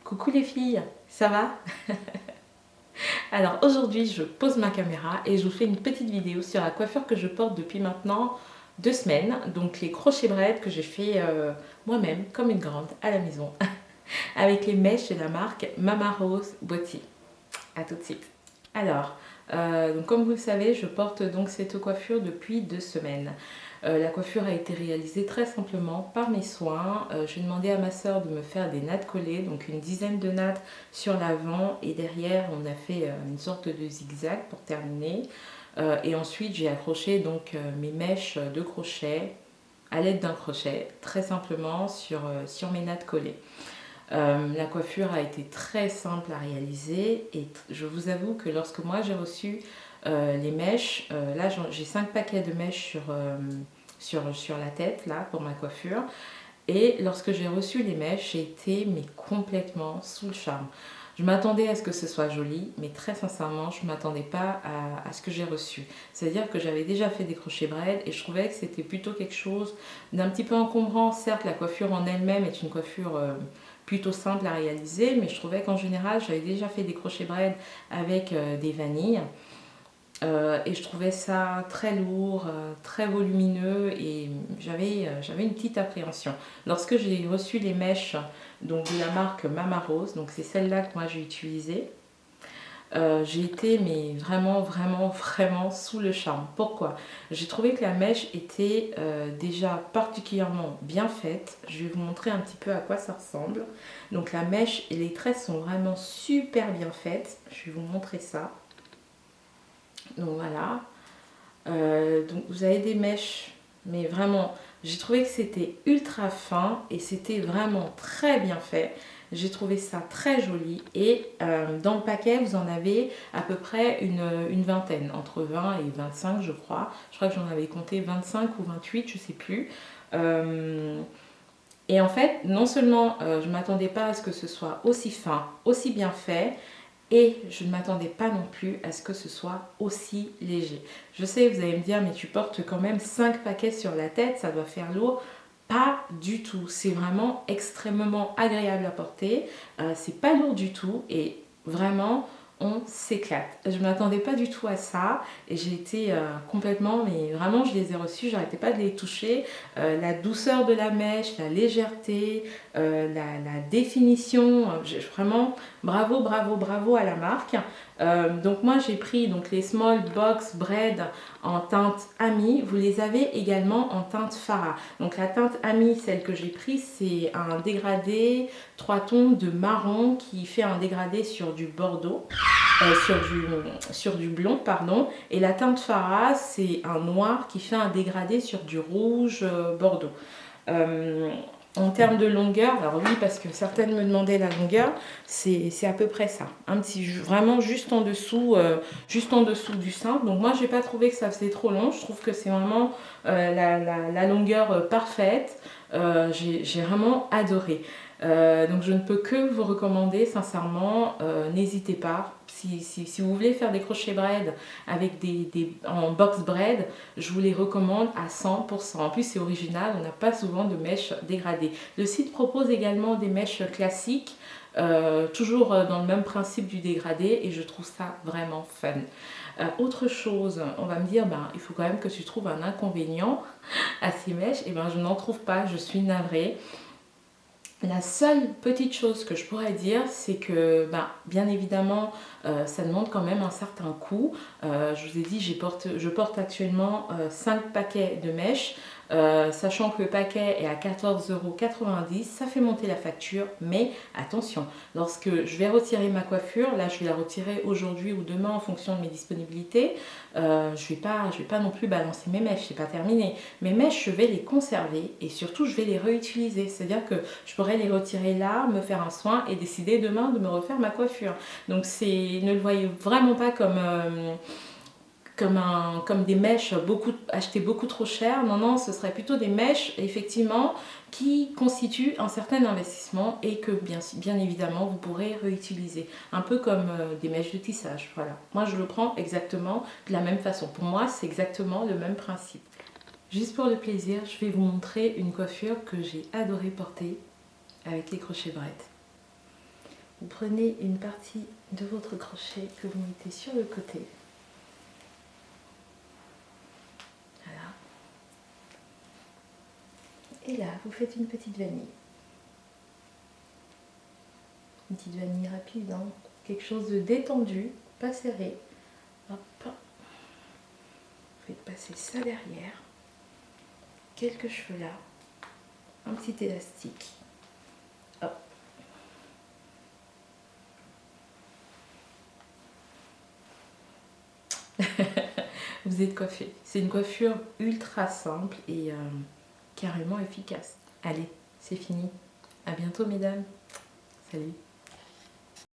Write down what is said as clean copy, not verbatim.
Coucou les filles, ça va? Alors aujourd'hui je pose ma caméra et je vous fais une petite vidéo sur la coiffure que je porte depuis maintenant 2 semaines. Donc les crochets braids que j'ai fait moi-même comme une grande à la maison avec les mèches de la marque Mama Rose Beauty. A tout de suite. Alors, donc comme vous le savez, je porte donc cette coiffure depuis 2 semaines. La coiffure a été réalisée très simplement par mes soins. J'ai demandé à ma soeur de me faire des nattes collées, donc une dizaine de nattes sur l'avant et derrière on a fait une sorte de zigzag pour terminer. Et ensuite j'ai accroché donc mes mèches de crochet à l'aide d'un crochet, très simplement sur mes nattes collées. La coiffure a été très simple à réaliser et je vous avoue que lorsque moi j'ai reçu les mèches, là j'ai 5 paquets de mèches sur la tête là pour ma coiffure et lorsque j'ai reçu les mèches j'ai été mais complètement sous le charme. Je m'attendais à ce que ce soit joli, mais très sincèrement, je ne m'attendais pas à ce que j'ai reçu. C'est-à-dire que j'avais déjà fait des crochets braids et je trouvais que c'était plutôt quelque chose d'un petit peu encombrant. Certes, la coiffure en elle-même est une coiffure plutôt simple à réaliser, mais je trouvais qu'en général, j'avais déjà fait des crochets braids avec des vanilles. Et je trouvais ça très lourd, très volumineux et j'avais une petite appréhension. Lorsque j'ai reçu les mèches donc de la marque Mama Rose, donc c'est celle-là que moi j'ai utilisée, j'ai été mais vraiment sous le charme. Pourquoi? J'ai trouvé que la mèche était déjà particulièrement bien faite. Je vais vous montrer un petit peu à quoi ça ressemble. Donc la mèche et les tresses sont vraiment super bien faites. Je vais vous montrer ça. Donc voilà. Donc vous avez des mèches, mais vraiment, j'ai trouvé que c'était ultra fin et c'était vraiment très bien fait. J'ai trouvé ça très joli et dans le paquet vous en avez à peu près une vingtaine, entre 20 et 25 je crois. Je crois que j'en avais compté 25 ou 28, je sais plus. Et en fait, non seulement je ne m'attendais pas à ce que ce soit aussi fin, aussi bien fait, et je ne m'attendais pas non plus à ce que ce soit aussi léger. Je sais, vous allez me dire, mais tu portes quand même 5 paquets sur la tête, ça doit faire lourd. Pas du tout, c'est vraiment extrêmement agréable à porter, c'est pas lourd du tout et vraiment on s'éclate. Je ne m'attendais pas du tout à ça et j'ai été complètement, mais vraiment je les ai reçus, j'arrêtais pas de les toucher. La douceur de la mèche, la légèreté, la définition, vraiment bravo à la marque. Donc moi j'ai pris donc les Small Box Braid en teinte Ami. Vous les avez également en teinte Farah. Donc la teinte Ami, celle que j'ai prise, c'est un dégradé 3 tons de marron qui fait un dégradé sur du bordeaux. Sur du blond, pardon. Et la teinte Farah, c'est un noir qui fait un dégradé sur du rouge bordeaux. En termes de longueur, alors oui, parce que certaines me demandaient la longueur, c'est à peu près ça. Un petit, vraiment juste en dessous du sein. Donc moi, j'ai pas trouvé que ça faisait trop long. Je trouve que c'est vraiment la longueur parfaite. J'ai vraiment adoré. Donc je ne peux que vous recommander sincèrement, n'hésitez pas. Si vous voulez faire des crochets braid avec en box braid, je vous les recommande à 100%. En plus c'est original, on n'a pas souvent de mèches dégradées. Le site propose également des mèches classiques, toujours dans le même principe du dégradé et je trouve ça vraiment fun. Autre chose, on va me dire, il faut quand même que tu trouves un inconvénient à ces mèches. Et je n'en trouve pas, je suis navrée. La seule petite chose que je pourrais dire, c'est que bien évidemment, ça demande quand même un certain coût. Je vous ai dit, je porte actuellement 5 paquets de mèches, sachant que le paquet est à 14,90 €, ça fait monter la facture, mais attention, lorsque je vais retirer ma coiffure, là je vais la retirer aujourd'hui ou demain en fonction de mes disponibilités, je vais pas non plus balancer mes mèches, c'est pas terminé. Mes mèches, je vais les conserver et surtout je vais les réutiliser, c'est-à-dire que je pourrais les retirer là, me faire un soin et décider demain de me refaire ma coiffure. Donc ne le voyez vraiment pas comme des mèches achetées beaucoup trop cher. Non, ce serait plutôt des mèches effectivement qui constituent un certain investissement et que bien évidemment vous pourrez réutiliser. Un peu comme des mèches de tissage. Voilà. Moi je le prends exactement de la même façon. Pour moi c'est exactement le même principe. Juste pour le plaisir, je vais vous montrer une coiffure que j'ai adoré porter avec les crochets braid. vous prenez une partie de votre crochet que vous mettez sur le côté. Voilà. Et là, vous faites une petite vanille. Une petite vanille rapide, hein. Quelque chose de détendu, pas serré. Hop. Vous faites passer ça derrière. Quelques cheveux là. Un petit élastique. Hop. Vous êtes coiffé. C'est une coiffure ultra simple et carrément efficace. Allez, c'est fini. À bientôt mesdames. Salut.